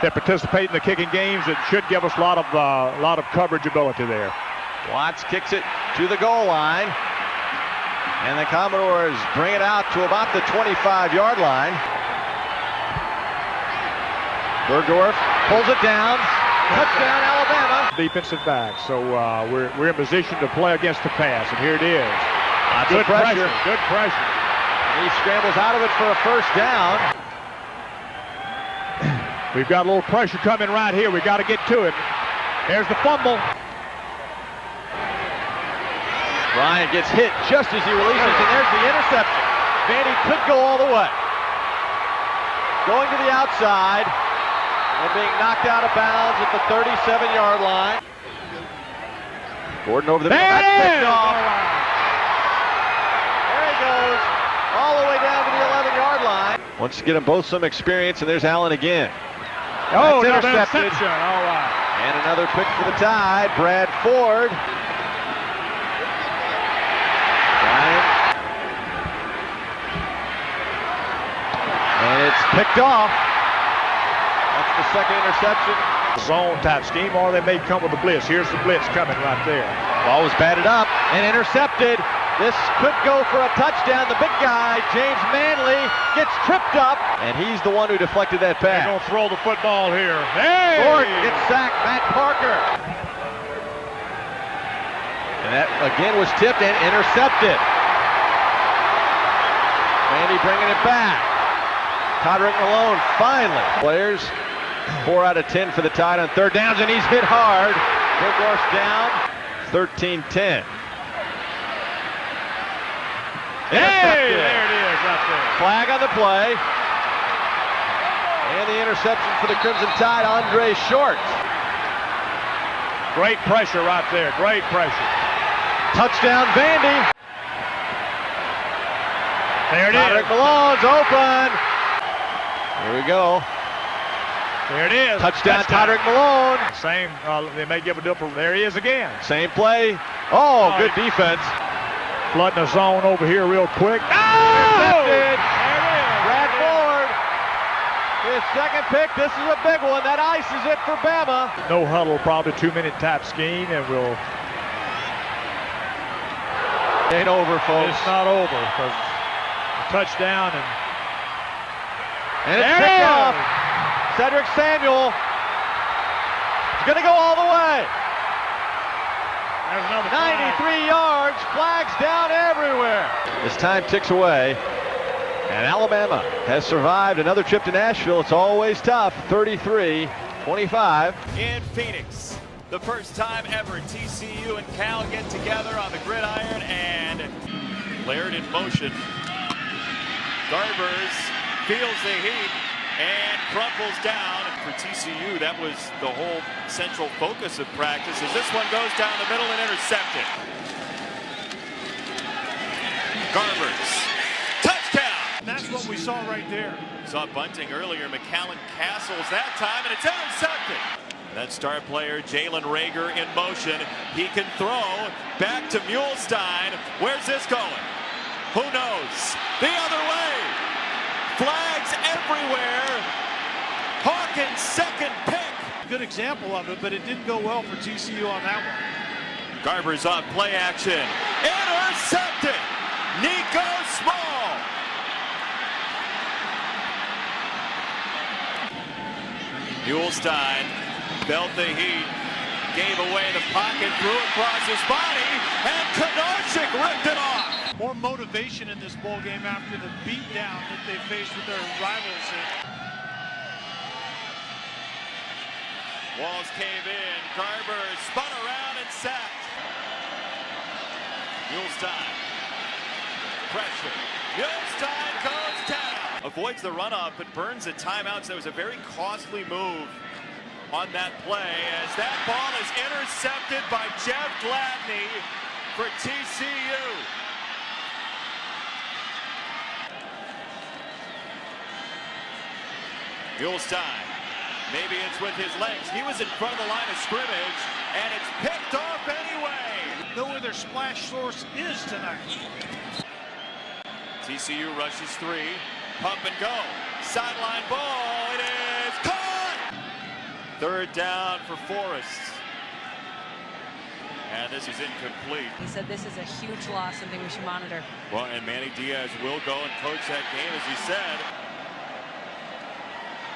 that participate in the kicking games. It should give us a lot of coverage ability there. Watts kicks it to the goal line. And the Commodores bring it out to about the 25-yard line. Bergdorf pulls it down. Touchdown, Alabama. Defensive back. So we're in position to play against the pass. And here it is. Good pressure. Good pressure. He scrambles out of it for a first down. We've got a little pressure coming right here. We've got to get to it. There's the fumble. Bryant gets hit just as he releases, and there's the interception. Vandy could go all the way. Going to the outside and being knocked out of bounds at the 37-yard line. Gordon over the middle. That's picked off. There he goes, all the way down to the 11-yard line. Wants to get them both some experience, and there's Allen again. Oh, that's intercepted. All right. And another pick for the Tide. Brad Ford. And it's picked off. That's the second interception. Zone type scheme, or they may come with a blitz. Here's the blitz coming right there. Ball was batted up and intercepted. This could go for a touchdown. The big guy, James Manley, gets tripped up, and he's the one who deflected that pass. They're going to throw the football here. Hey! Ford gets sacked. Matt Parker. And that again was tipped and intercepted. Vandy bringing it back. Todrick Malone finally. Players 4 out of 10 for the Tide on third downs, and he's hit hard. Bergdorf's down. 13-10. Hey, there it is right there. Flag on the play. And the interception for the Crimson Tide, Andre Short. Great pressure right there. Great pressure. Touchdown, Vandy. There it Todrick is. Malone's open. Here we go. There it is. Touchdown, Todrick Malone. Same. They may give a different. There he is again. Same play. Oh, good defense. Flooding the zone over here real quick. Intercepted. There it is. Brad Ford. His second pick. This is a big one. That ices it for Bama. No huddle, probably 2-minute type scheme, and we'll. Ain't over, folks. It's not over because the touchdown and it's picked off. Cedric Samuel. He's going to go all the way. There's another 93 yards. Flags down everywhere. As time ticks away, and Alabama has survived another trip to Nashville. It's always tough. 33-25. In Phoenix, the first time ever TCU and Cal get together on the gridiron, and Laird in motion. Garbers feels the heat and crumples down. For TCU, that was the whole central focus of practice, as this one goes down the middle and intercepted. Garbers, touchdown! And that's what we saw right there. Saw bunting earlier, McAllen Castles that time, and it's intercepted. That star player, Jalen Rager, in motion. He can throw back to Muhlstein. Where's this going? Who knows? The other way. Flags everywhere. Hawkins' second pick. Good example of it, but it didn't go well for TCU on that one. Garbers on play action. Intercepted. Nico Small. Muhlstein felt the heat. Gave away the pocket, threw across his body, and Konarczyk ripped it off. More motivation in this bowl game after the beatdown that they faced with their rivals. Walls cave in. Garber spun around and sacked. Muhlstein. Pressure. Muhlstein goes down. Avoids the runoff, but burns a timeout. So that was a very costly move on that play, as that ball is intercepted by Jeff Gladney for TCU. Muhlstein. Maybe it's with his legs. He was in front of the line of scrimmage, and it's picked off anyway. Know where their splash source is tonight. TCU rushes 3. Pump and go. Sideline ball. It is caught. Third down for Forrest. And this is incomplete. He said this is a huge loss, something we should monitor. Well, and Manny Diaz will go and coach that game, as he said.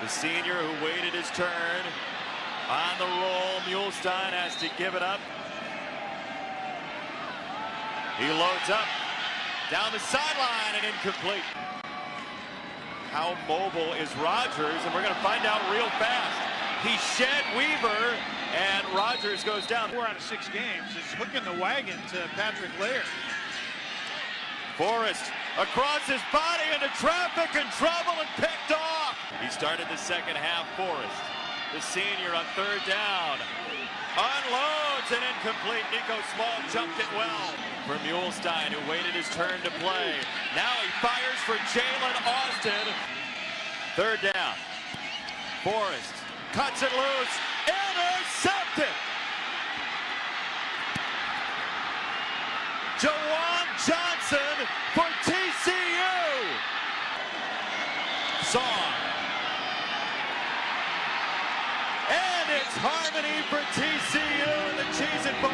The senior who waited his turn on the roll. Muhlstein has to give it up. He loads up down the sideline and incomplete. How mobile is Rogers? And we're going to find out real fast. He shed Weaver, and Rogers goes down. 4 out of 6 games is hooking the wagon to Patrick Laird. Forrest across his body into traffic and trouble and picked off. He started the second half. Forrest, the senior, on third down, unloads and incomplete. Nico Small jumped it well for Muhlstein, who waited his turn to play. Now he fires for Jalen Austin. Third down. Forrest cuts it loose. Intercepted. Jawan Johnson for TCU. Song. And it's Harmony for TCU in the Cheez It Bowl.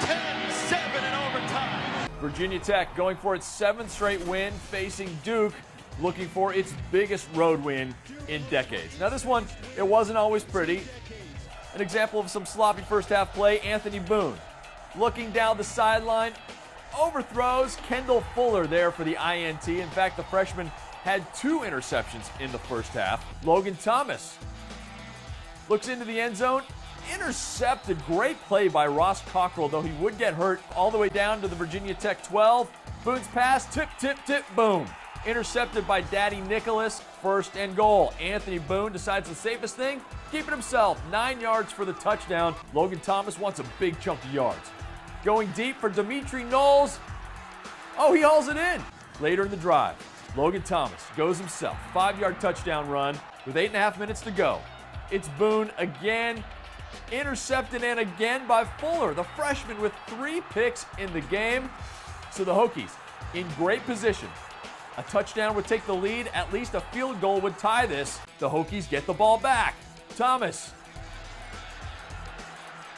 10-7 in overtime. Virginia Tech going for its 7th straight win, facing Duke, looking for its biggest road win in decades. Now this one, it wasn't always pretty. An example of some sloppy first half play, Anthony Boone. Looking down the sideline, overthrows Kendall Fuller there for the INT. In fact, the freshman had 2 interceptions in the first half. Logan Thomas looks into the end zone, intercepted. Great play by Ross Cockrell, though he would get hurt all the way down to the Virginia Tech 12. Boone's pass, tip, tip, tip, boom. Intercepted by Daddy Nicholas, 1st and goal. Anthony Boone decides the safest thing, keep it himself. 9 yards for the touchdown. Logan Thomas wants a big chunk of yards. Going deep for Dimitri Knowles. Oh, he hauls it in. Later in the drive, Logan Thomas goes himself. 5-yard touchdown run with 8.5 minutes to go. It's Boone again, intercepted, and again by Fuller, the freshman, with 3 picks in the game. So the Hokies in great position. A touchdown would take the lead. At least a field goal would tie this. The Hokies get the ball back. Thomas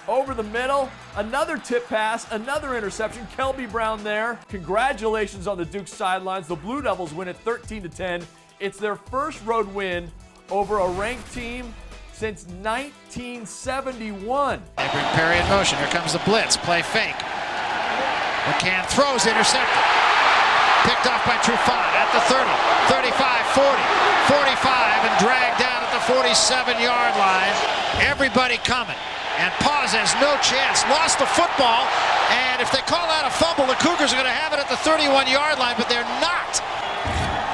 over the middle. Another tip pass, another interception. Kelby Brown there. Congratulations on the Duke sidelines. The Blue Devils win at 13-10. It's their first road win over a ranked team since 1971. They bring Perry in motion. Here comes the blitz. Play fake. McCann throws, intercepted. Picked off by Trufant at the 30, 35, 40, 45, and dragged down at the 47-yard line. Everybody coming. And Paz has no chance. Lost the football. And if they call out a fumble, the Cougars are going to have it at the 31-yard line, but they're not.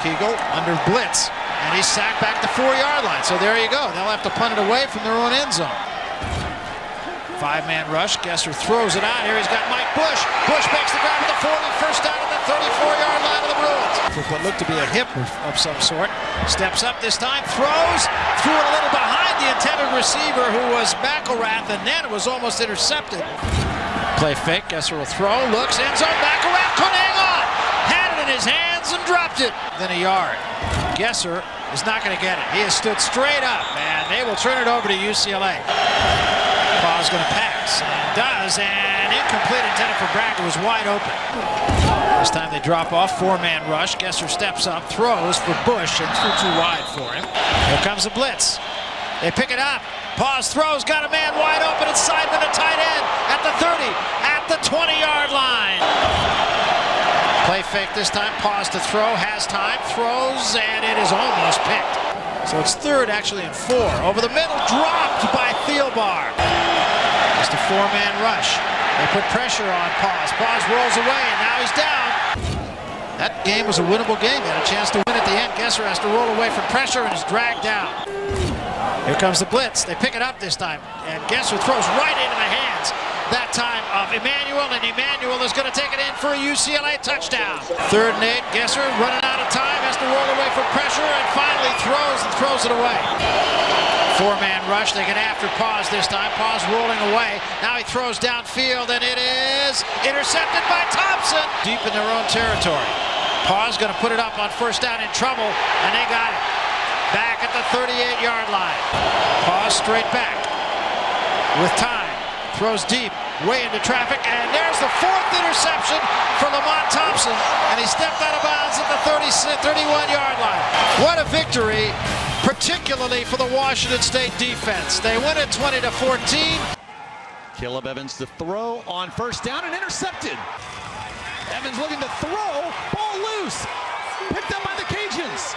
Kegel under blitz. And he's sacked back the 4-yard line. So there you go. They'll have to punt it away from their own end zone. 5-man rush. Gesser throws it out. Here he's got Mike Bush. Bush makes the grab at the 40. First down at the 34-yard line of the Bruins. For what looked to be a hip of some sort. Steps up this time. Throws. Threw it a little behind the intended receiver, who was McElrath, and then it was almost intercepted. Play fake. Gesser will throw. Looks. End zone. McElrath couldn't hang on. Had it in his hands and dropped it. Then a yard. Gesser is not going to get it. He has stood straight up, and they will turn it over to UCLA. Paul's going to pass, and does, and incomplete, intended for Bragg, was wide open. This time they drop off, 4-man rush. Gesser steps up, throws for Bush, and threw too wide for him. Here comes the blitz. They pick it up. Pause throws, got a man wide open. It's Seidman, a tight end, at the 30, at the 20-yard line. Play fake this time, pause to throw, has time, throws, and it is almost picked. So it's 3rd, actually, and 4. Over the middle, dropped by Thielbar. Just a 4-man rush. They put pressure on Paz. Paz rolls away, and now he's down. That game was a winnable game. He had a chance to win at the end. Gesser has to roll away from pressure and is dragged down. Here comes the blitz. They pick it up this time, and Gesser throws right into the hands, that time, of Emmanuel, and Emmanuel is going to take it in for a UCLA touchdown. 3rd and 8, Gesser running out of time, has to roll away from pressure, and finally throws it away. 4-man rush, they get after Paz this time. Paz rolling away, now he throws downfield, and it is intercepted by Thompson. Deep in their own territory. Paz going to put it up on 1st down, in trouble, and they got it. Back at the 38-yard line. Paz toss straight back. With time, throws deep, way into traffic, and there's the 4th interception for Lamont Thompson, and he stepped out of bounds at the 31-yard line. What a victory, particularly for the Washington State defense. They win it 20-14. Caleb Evans to throw on first down and intercepted. Evans looking to throw, ball loose, picked up by the Cajuns.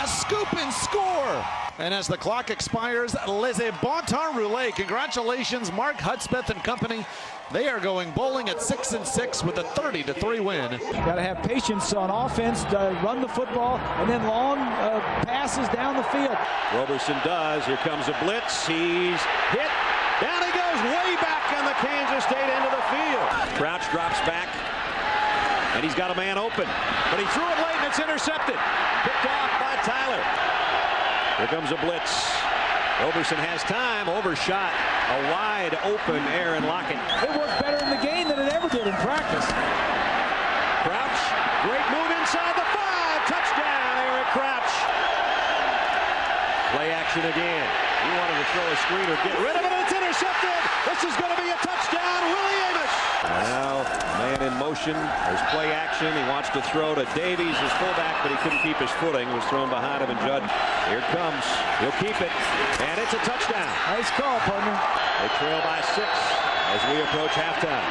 A scoop and score. And as the clock expires, les bon temps roulés. Congratulations, Mark Hudspeth and company. They are going bowling at 6-6 with a 30-3 win. Got to have patience on offense to run the football and then long passes down the field. Roberson does. Here comes a blitz. He's hit. Down he goes, way back on the Kansas State end of the field. Crouch drops back, and he's got a man open. But he threw it late, and it's intercepted. Picked off by Tyler. Here comes a blitz. Roberson has time, overshot. A wide open Aaron Lockett. It worked better in the game than it ever did in practice. Crouch, great move inside the 5. Touchdown, Eric Crouch. Play action again. He wanted to throw a screen or get rid of it, and it's intercepted. This is going to be a touchdown, Willie Amos. Now, man in motion. There's play action. He wants to throw to Davies, his fullback, but he couldn't keep his footing. It was thrown behind him, and Judd, here it comes. He'll keep it, and it's a touchdown. Nice call, partner. They trail by 6 as we approach halftime.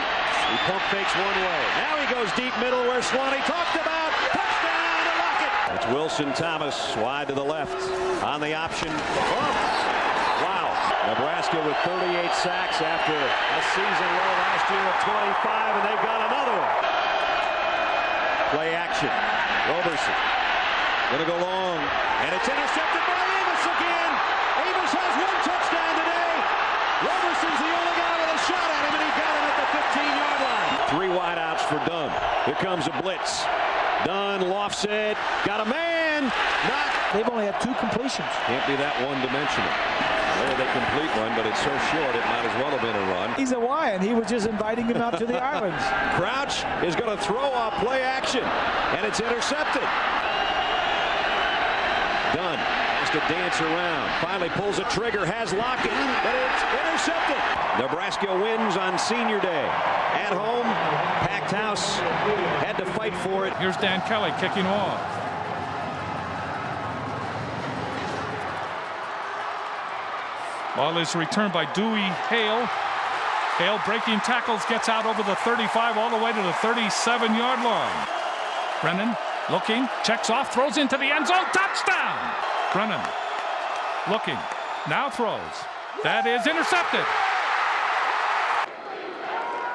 He pump fakes one way. Now he goes deep middle where Swanee talked about. Touchdown to Lockett. It's Wilson Thomas wide to the left on the option. Wow. Nebraska with 38 sacks after a season low last year of 25, and they've got another one. Play action. Roberson going to go long, and it's intercepted by Amos again. Amos has 1 touchdown today. Roberson's the only guy with a shot at him, and he got him at the 15-yard line. 3 wideouts for Dunn. Here comes a blitz. Dunn lofts it. Got a man. They've only had 2 completions. Can't be that one-dimensional. Well, they complete one, but it's so short it might as well have been a run. He's a Hawaiian. He was just inviting him out to the islands. Crouch is going to throw off play action, and it's intercepted. Dunn has to dance around. Finally pulls a trigger, has Lockett, but it's intercepted. Nebraska wins on Senior Day. At home, packed house, had to fight for it. Here's Dan Kelly kicking off. Ball is returned by Dewey Hale. Hale breaking tackles, gets out over the 35 all the way to the 37-yard line. Brennan looking, checks off, throws into the end zone, touchdown! Brennan looking, now throws. That is intercepted.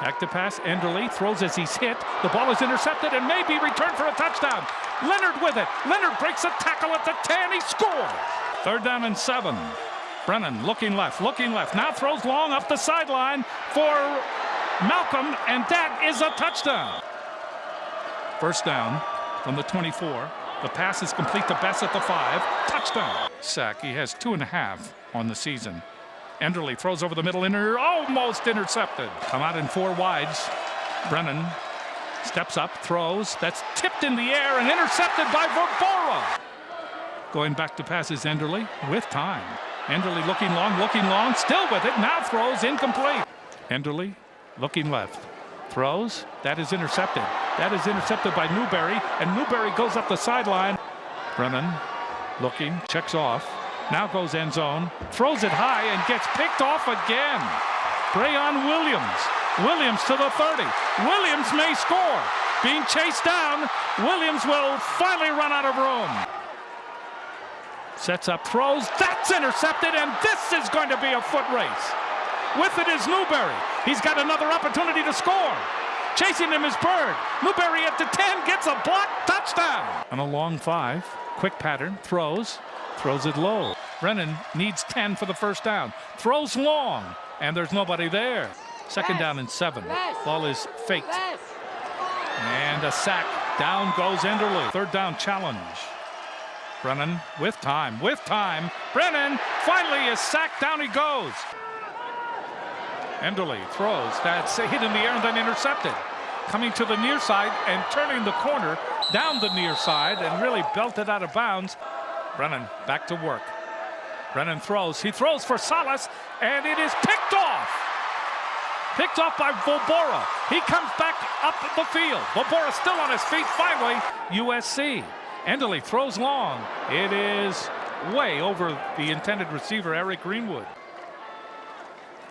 Back to pass, Enderle throws as he's hit. The ball is intercepted and may be returned for a touchdown. Leonard with it. Leonard breaks a tackle at the 10. He scores. 3rd down and 7. Brennan looking left. Now throws long up the sideline for Malcolm, and that is a touchdown. 1st down from the 24. The pass is complete to Bess at the 5. Touchdown. Sack. He has 2.5 on the season. Enderle throws over the middle, almost intercepted. Come out in 4 wides. Brennan steps up, throws. That's tipped in the air and intercepted by Verbora. Going back to pass is Enderle with time. Enderle looking long, still with it. Now throws incomplete. Enderle looking left. Throws. That is intercepted. That is intercepted by Newberry, and Newberry goes up the sideline. Brennan looking, checks off. Now goes end zone. Throws it high and gets picked off again. Brayon Williams. Williams to the 30. Williams may score. Being chased down. Williams will finally run out of room. Sets up, throws, that's intercepted, and this is going to be a foot race. With it is Newberry. He's got another opportunity to score. Chasing him is Bird. Newberry at the 10, gets a block, touchdown. On a long 5, quick pattern, throws it low. Brennan needs 10 for the 1st down. Throws long, and there's nobody there. 2nd down and 7. Ball is faked. And a sack. Down goes Enderle. 3rd down challenge. Brennan with time. Brennan finally is sacked. Down he goes. Enderle throws. That's hit in the air and then intercepted. Coming to the near side and turning the corner down the near side and really belted out of bounds. Brennan back to work. Brennan throws. He throws for Salas, and it is picked off. Picked off by Vobora. He comes back up the field. Vobora still on his feet finally. USC. Enderle throws long. It is way over the intended receiver, Eric Greenwood.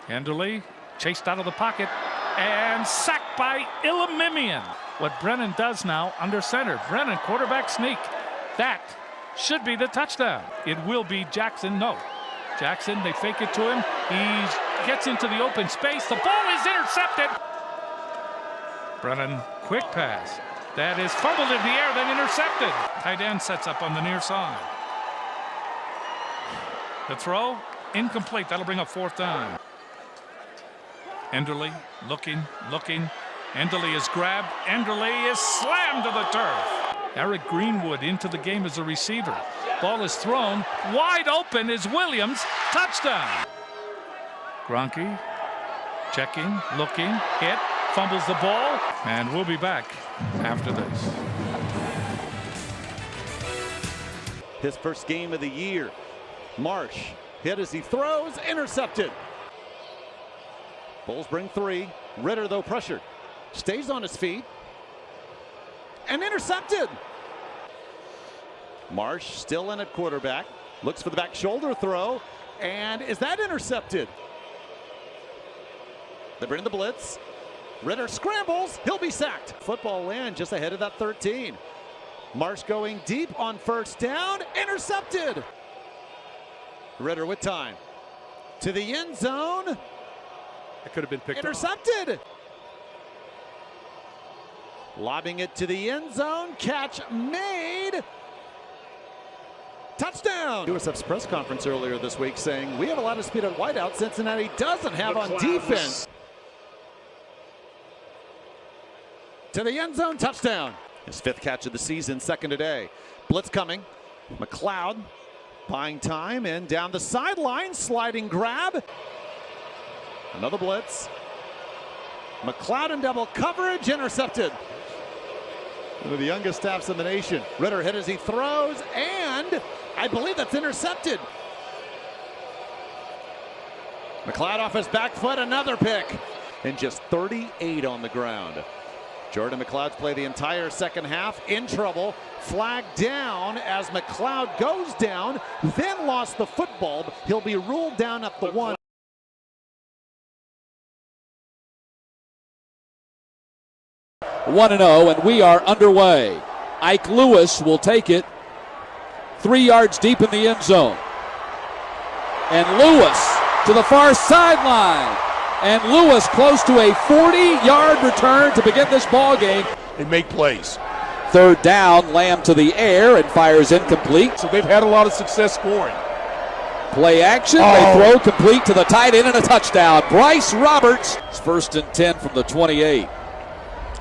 Enderle chased out of the pocket and sacked by Ilamimian. What Brennan does now under center. Brennan, quarterback sneak. That should be the touchdown. It will be Jackson. No. Jackson, they fake it to him. He gets into the open space. The ball is intercepted. Brennan, quick pass. That is fumbled in the air, then intercepted. Tight end sets up on the near side. The throw, incomplete. That'll bring up fourth down. Enderle looking. Enderle is grabbed. Enderle is slammed to the turf. Eric Greenwood into the game as a receiver. Ball is thrown. Wide open is Williams. Touchdown. Gronke checking, looking, hit, fumbles the ball, and we'll be back after this. His first game of the year. Marsh hit as he throws, intercepted. Bulls bring 3. Ritter, though, pressured. Stays on his feet. And intercepted. Marsh still in at quarterback. Looks for the back shoulder throw. And is that intercepted? They bring the blitz. Ritter scrambles. He'll be sacked. Football land just ahead of that 13. Marsh going deep on first down. Intercepted. Ritter with time. To the end zone. It could have been picked intercepted. Lobbing it to the end zone. Catch made. Touchdown. USF's press conference earlier this week saying, we have a lot of speed at wideout Cincinnati doesn't have on defense. To the end zone, touchdown. His 5th catch of the season, 2nd today. Blitz coming. McLeod buying time and down the sideline, sliding grab. Another blitz. McLeod in double coverage, intercepted. One of the youngest staffs in the nation. Ritter hit as he throws, and I believe that's intercepted. McLeod off his back foot, another pick. And just 38 on the ground. Jordan McLeod's played the entire second half, in trouble. Flagged down as McLeod goes down, then lost the football. He'll be ruled down at the 1. And we are underway. Ike Lewis will take it 3 yards deep in the end zone. And Lewis to the far sideline. And Lewis close to a 40-yard return to begin this ball game. They make plays. 3rd down, Lamb to the air and fires incomplete. So they've had a lot of success scoring. Play action, They throw complete to the tight end and a touchdown. Bryce Roberts, it's 1st and 10 from the 28.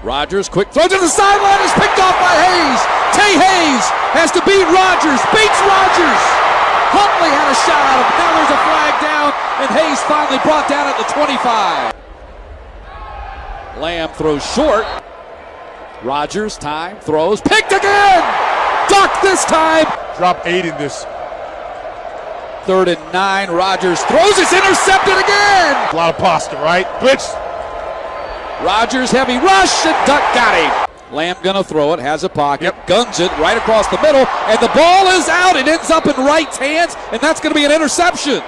Rogers, quick throw to the sideline, is picked off by Hayes. Tay Hayes has to beat Rogers, beats Rogers. Huntley had a shot at him, now there's a flag down, and Hayes finally brought down at the 25. Lamb throws short. Rogers, time, throws, picked again! Ducked this time! Drop 8 in this. 3rd and 9, Rogers throws, it's intercepted again! A lot of pasta, right? Blitz! Rogers, heavy rush, and Duck got him. Lamb gonna throw it, has a pocket, guns it right across the middle, and the ball is out. It ends up in Wright's hands, and that's gonna be an interception.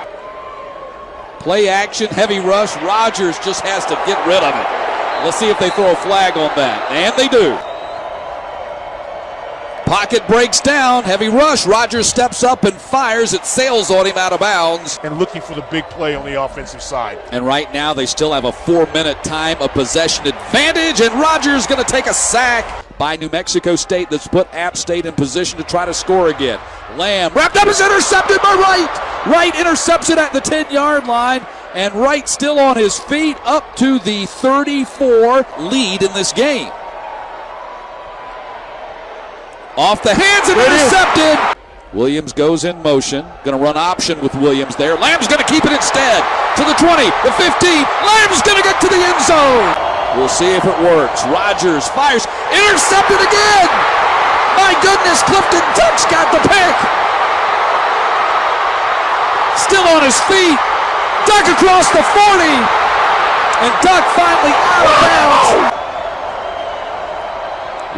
Play action, heavy rush. Rogers just has to get rid of it. Let's see if they throw a flag on that, and they do. Pocket breaks down, heavy rush. Rogers steps up and fires. It sails on him out of bounds. And looking for the big play on the offensive side. And right now they still have a 4-minute time of possession advantage, and Rogers going to take a sack by New Mexico State that's put App State in position to try to score again. Lamb wrapped up, is intercepted by Wright. Wright intercepts it at the 10-yard line, and Wright still on his feet up to the 34 lead in this game. Off the hands and intercepted. Williams goes in motion. Going to run option with Williams there. Lamb's going to keep it instead. To the 20, the 15. Lamb's going to get to the end zone. We'll see if it works. Rogers fires. Intercepted again. My goodness, Clifton Duck's got the pick. Still on his feet. Duck across the 40. And Duck finally out of bounds.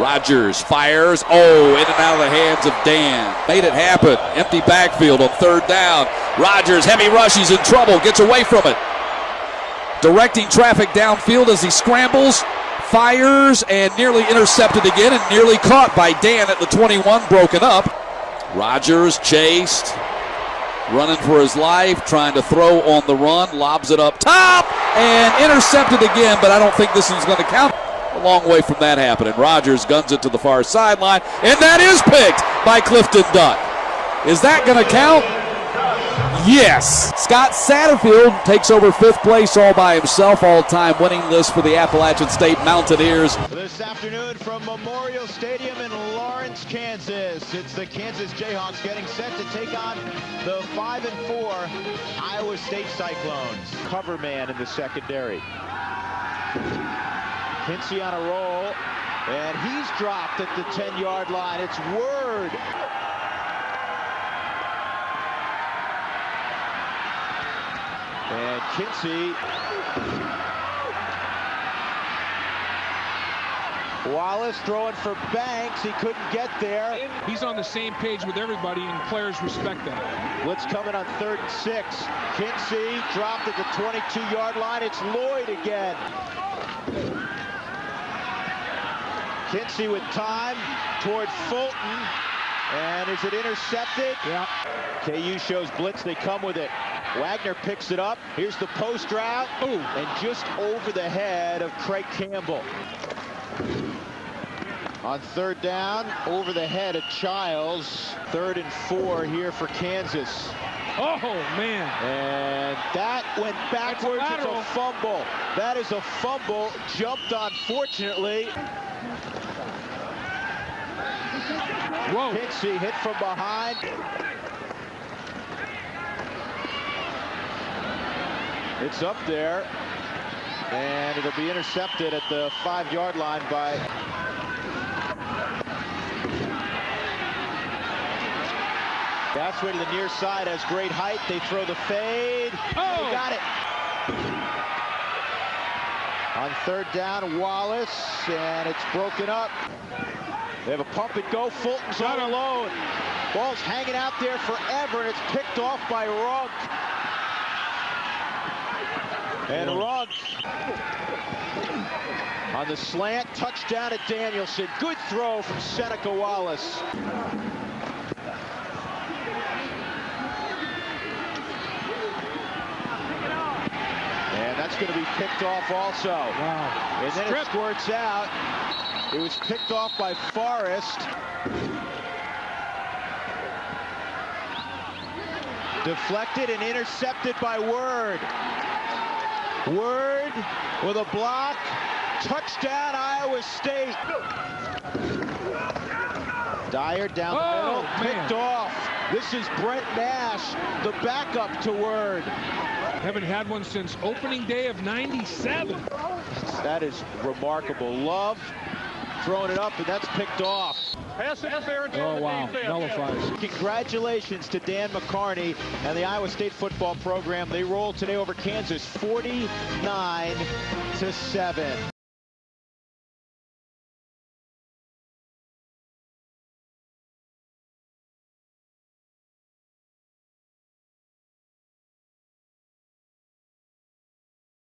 Rogers fires. Oh, in and out of the hands of Dan. Made it happen. Empty backfield on third down. Rogers, heavy rush. He's in trouble. Gets away from it. Directing traffic downfield as he scrambles. Fires and nearly intercepted again and nearly caught by Dan at the 21. Broken up. Rogers chased. Running for his life. Trying to throw on the run. Lobs it up top. And intercepted again, but I don't think this one's going to count. A long way from that happening. Rogers guns it to the far sideline, and that is picked by Clifton Duck. Is that going to count? Yes. Scott Satterfield takes over 5th place all by himself, all-time winning list for the Appalachian State Mountaineers. This afternoon from Memorial Stadium in Lawrence, Kansas, it's the Kansas Jayhawks getting set to take on the 5-4 Iowa State Cyclones. Cover man in the secondary. Kinsey on a roll, and he's dropped at the 10-yard line. It's Word. And Kinsey. Wallace throwing for Banks. He couldn't get there. He's on the same page with everybody, and players respect that. Blitz coming on 3rd and 6. Kinsey dropped at the 22-yard line. It's Lloyd again. Kinsey with time toward Fulton, and is it intercepted? Yeah. KU shows blitz, they come with it. Wagner picks it up, here's the post route, and just over the head of Craig Campbell. On 3rd down, over the head of Childs. 3rd and 4 here for Kansas. Oh, man. And that went backwards. It's a fumble. That is a fumble. Jumped on, fortunately. Whoa. Kinsey hit from behind. It's up there. And it'll be intercepted at the 5-yard line by... That's way to the near side, has great height. They throw the fade. Oh! They got it. On 3rd down, Wallace, and it's broken up. They have a pump and go. Fulton's all alone. Ball's hanging out there forever, and it's picked off by Rugg. And Rugg on the slant, touchdown at Danielson. Good throw from Seneca Wallace. And that's going to be picked off also. Wow. And then it squirts out. It was picked off by Forrest. Deflected and intercepted by Word. Word with a block. Touchdown, Iowa State. Dyer down the middle, picked off. This is Brent Nash, the backup to Word. Haven't had one since opening day of '97. That is remarkable. Love throwing it up, and that's picked off. Oh, wow. Nullifies. Congratulations to Dan McCarney and the Iowa State football program. They rolled today over Kansas 49-7.